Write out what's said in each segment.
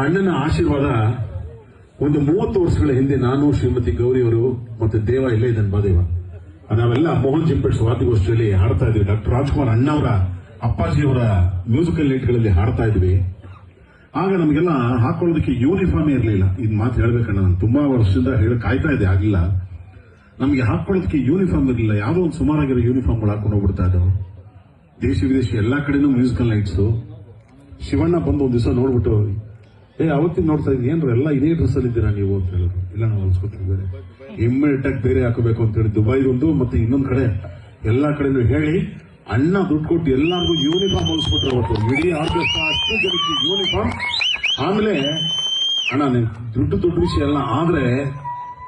ಅಣ್ಣನ ಆಶೀರ್ವಾದ ಒಂದು 30 ವರ್ಷಗಳ ಹಿಂದೆ ನಾನು ಶ್ರೀಮತಿ ಗೌರಿ ಅವರು ಮತ್ತೆ ದೇವ ಇಲ್ಲೇ ಇದ್ದಾನೆ ಬಾದೇವ ನಾವೆಲ್ಲ ಮೋಹನ್ ಜಿಂಪೆಟ್ಸ್ ವಾದ್ಯಗೋಷ್ಠಿಯಲ್ಲಿ ಹಾಡ್ತಾ ಇದ್ವಿ. ಡಾಕ್ಟರ್ ರಾಜ್ಕುಮಾರ್ ಅಣ್ಣವರ ಅಪ್ಪಾಜಿಯವರ ಮ್ಯೂಸಿಕಲ್ ನೈಟ್ಗಳಲ್ಲಿ ಹಾಡ್ತಾ ಇದ್ವಿ. ಆಗ ನಮಗೆಲ್ಲ ಹಾಕೊಳ್ಳೋದಕ್ಕೆ ಯೂನಿಫಾರ್ಮೇ ಇರಲಿಲ್ಲ. ಇದು ಮಾತು ಹೇಳ್ಬೇಕಣ್ಣ, ನಾನು ತುಂಬಾ ವರ್ಷದಿಂದ ಕಾಯ್ತಾ ಇದ್ದೆ, ಆಗಿಲ್ಲ. ನಮಗೆ ಹಾಕೊಳ್ಳೋದಕ್ಕೆ ಯೂನಿಫಾರ್ಮ್ ಇರಲಿಲ್ಲ. ಯಾವುದೋ ಒಂದು ಸುಮಾರಾಗಿರೋ ಯೂನಿಫಾರ್ಮ್ಗಳು ಹಾಕೊಂಡು ಹೋಗ್ಬಿಡ್ತಾ ಇದ್ದವು. ದೇಶಿ ವಿದೇಶಿ ಎಲ್ಲಾ ಕಡೆನೂ ಮ್ಯೂಸಿಕಲ್ ನೈಟ್ಸ್. ಶಿವಣ್ಣ ಬಂದು ಒಂದ್ ದಿವಸ ನೋಡ್ಬಿಟ್ಟು, ಅವತ್ತಿನ ನೋಡ್ತಾ ಇದ್ದೀನಿ ಏನ್ರ ಎಲ್ಲ ಇದೇ ಡ್ರೆಸ್ ಅಲ್ಲಿ ಇದ್ದೀರಾ ನೀವು ಅಂತ ಹೇಳಿದ್ರು. ಇಲ್ಲ ನಾವು ಹೊಲ್ಸ್ಕೊತೀವಿ, ಬೇರೆ ಇಮ್ಮಿಡಿಯೇಟ್ ಆಗಿ ಬೇರೆ ಹಾಕಬೇಕು ಅಂತ ಹೇಳಿ ದುಬೈದೊಂದು ಮತ್ತೆ ಇನ್ನೊಂದ್ ಕಡೆ ಎಲ್ಲಾ ಕಡೆನೂ ಹೇಳಿ ಅಣ್ಣ ದುಡ್ಡು ಕೊಟ್ಟು ಎಲ್ಲರಿಗೂ ಯೂನಿಫಾರ್ಮ್ ಹೊಲಿಸ್ಬಿಟ್ರು. ಅವತ್ತು ಇಡೀ ಆರ್ಕೆಸ್ಟ್ರಾ ಅಷ್ಟು ಜನಕ್ಕೆ ಯೂನಿಫಾರ್ಮ್. ಆಮೇಲೆ ಅಣ್ಣ ದುಡ್ಡು ವಿಷಯ ಎಲ್ಲ, ಆದ್ರೆ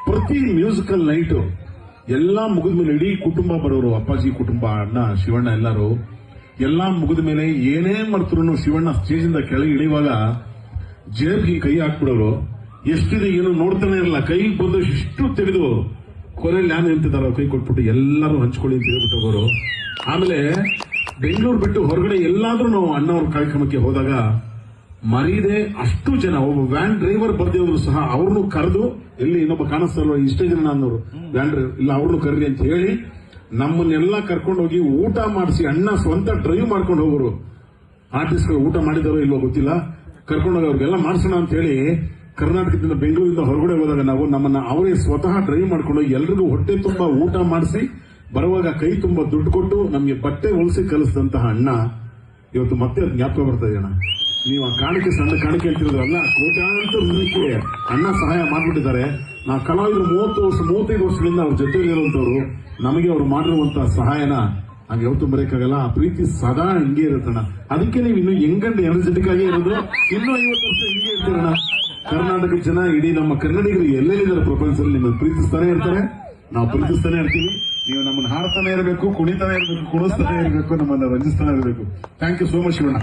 ಪ್ರತಿ ಮ್ಯೂಸಿಕಲ್ ನೈಟ್ ಎಲ್ಲಾ ಮುಗಿದ್ಮೇಲೆ ಇಡೀ ಕುಟುಂಬ ಬರೋರು, ಅಪ್ಪಾಜಿ ಕುಟುಂಬ, ಅಣ್ಣ, ಶಿವಣ್ಣ ಎಲ್ಲರೂ ಎಲ್ಲಾ ಮುಗಿದ ಮೇಲೆ ಏನೇ ಮಾಡ್ತಿದ್ರು ಶಿವಣ್ಣ ಸ್ಟೇಜ್ ಇಂದ ಕೆಳಗೆ ಇಳಿಯುವಾಗ ಜೇಬ್ಗೆ ಕೈ ಹಾಕ್ಬಿಡೋರು. ಎಷ್ಟಿದೆ ಏನು ನೋಡ್ತಾನೆ ಇರಲ್ಲ, ಕೈ ಬಂದು ಇಷ್ಟು ತೆಗೆದು ಕೊನೆಯಲ್ಲಿ ಯಾರು ನಿಂತಿದ್ದಾರೋ ಕೈ ಕೊಟ್ಬಿಟ್ಟು ಎಲ್ಲರೂ ಹಂಚ್ಕೊಳ್ಳಿ ಅಂತ ಹೇಳ್ಬಿಟ್ಟು ಹೋಗೋರು. ಆಮೇಲೆ ಬೆಂಗಳೂರು ಬಿಟ್ಟು ಹೊರಗಡೆ ಎಲ್ಲಾದ್ರೂ ನಾವು ಅಣ್ಣವ್ರ ಕಾರ್ಯಕ್ರಮಕ್ಕೆ ಹೋದಾಗ ಮರೀದೆ ಅಷ್ಟು ಜನ, ಒಬ್ಬ ವ್ಯಾನ್ ಡ್ರೈವರ್ ಬರ್ದೇವ್ರು ಸಹ ಅವ್ರನ್ನು ಕರೆದು, ಎಲ್ಲಿ ಇನ್ನೊಬ್ಬ ಕಾಣಿಸ್ತಾರೋ ಇಷ್ಟೇ ಜನ ಅನ್ನೋರು ವ್ಯಾನ್ ಡ್ರೈವರ್ ಇಲ್ಲ ಅವ್ರನ್ನು ಕರೀರಿ ಅಂತ ಹೇಳಿ ನಮ್ಮನ್ನೆಲ್ಲ ಕರ್ಕೊಂಡು ಹೋಗಿ ಊಟ ಮಾಡಿಸಿ ಅಣ್ಣ ಸ್ವಂತ ಡ್ರೈವ್ ಮಾಡ್ಕೊಂಡು ಹೋಗೋರು. ಆರ್ಟಿಸ್ಟ್ಗಳು ಊಟ ಮಾಡಿದಾರೋ ಇಲ್ವೋ ಗೊತ್ತಿಲ್ಲ, ಕರ್ಕೊಂಡೋಗಿ ಅವ್ರಿಗೆಲ್ಲ ಮಾಡಿಸೋಣ ಅಂತ ಹೇಳಿ ಕರ್ನಾಟಕದಿಂದ ಬೆಂಗಳೂರಿಂದ ಹೊರಗಡೆ ಹೋದಾಗ ನಾವು ನಮ್ಮನ್ನ ಅವರೇ ಸ್ವತಃ ಡ್ರೈವ್ ಮಾಡ್ಕೊಂಡು ಎಲ್ರಿಗೂ ಹೊಟ್ಟೆ ತುಂಬಾ ಊಟ ಮಾಡಿಸಿ ಬರುವಾಗ ಕೈ ತುಂಬಾ ದುಡ್ಡು ಕೊಟ್ಟು ನಮಗೆ ಬಟ್ಟೆ ಹೊಲಿಸಿ ಕಲಿಸಿದಂತಹ ಅಣ್ಣ ಇವತ್ತು ಮತ್ತೆ ಜ್ಞಾಪಕ ಬರ್ತಾ ಇದೆ. ಅಣ್ಣ ನೀವು ಆ ಕಾಣಿಕೆ, ಸಣ್ಣ ಕಾಣಿಕೆ ಅಂತಿರೋದ್ರಲ್ಲ, ಕೋಟ್ಯಾಂತರ ಜನಕ್ಕೆ ಅಣ್ಣ ಸಹಾಯ ಮಾಡ್ಬಿಟ್ಟಿದ್ದಾರೆ. ನಾವು ಕಲಾವಿದರು 35 ವರ್ಷಗಳಿಂದ ಅವ್ರ ಜೊತೆಲಿರುವಂತವ್ರು, ನಮಗೆ ಅವ್ರು ಮಾಡಿರುವಂತಹ ಸಹಾಯನ ನಾವು ಯಾವತ್ತೂ ಬರೆಯಕ್ಕಾಗಲ್ಲ. ಆ ಪ್ರೀತಿ ಸದಾ ಹಿಂಗೆ ಇರುತ್ತಣ್ಣ. ಅದಕ್ಕೆ ನೀವು ಇನ್ನು ಹೆಂಗಂಡು ಎನರ್ಜೆಟಿಕ್ ಆಗೇ ಇರೋದು, ಇನ್ನೂ 50 ವರ್ಷ ಹಿಂಗೆ ಇರ್ತೀರಣ್ಣ. ಕರ್ನಾಟಕ ಜನ, ಇಡೀ ನಮ್ಮ ಕನ್ನಡಿಗರು ಎಲ್ಲೆಲ್ಲಿದ್ದಾರೆ ಪ್ರಪಂಚದಲ್ಲಿ ನಿಮ್ಮನ್ನು ಪ್ರೀತಿಸ್ತಾನೆ ಇರ್ತಾರೆ, ನಾವು ಪ್ರೀತಿಸ್ತಾನೆ ಇರ್ತೀವಿ. ನೀವು ನಮ್ಮನ್ನು ಹಾಡ್ತಾನೆ ಇರಬೇಕು, ಕುಣಿತಾನೆ ಇರಬೇಕು, ಕುಣಿಸ್ತಾನೆ ಇರಬೇಕು, ನಮ್ಮನ್ನ ರಂಜಿಸ್ತಾನೆ ಇರಬೇಕು. Thank you so much Shivanna.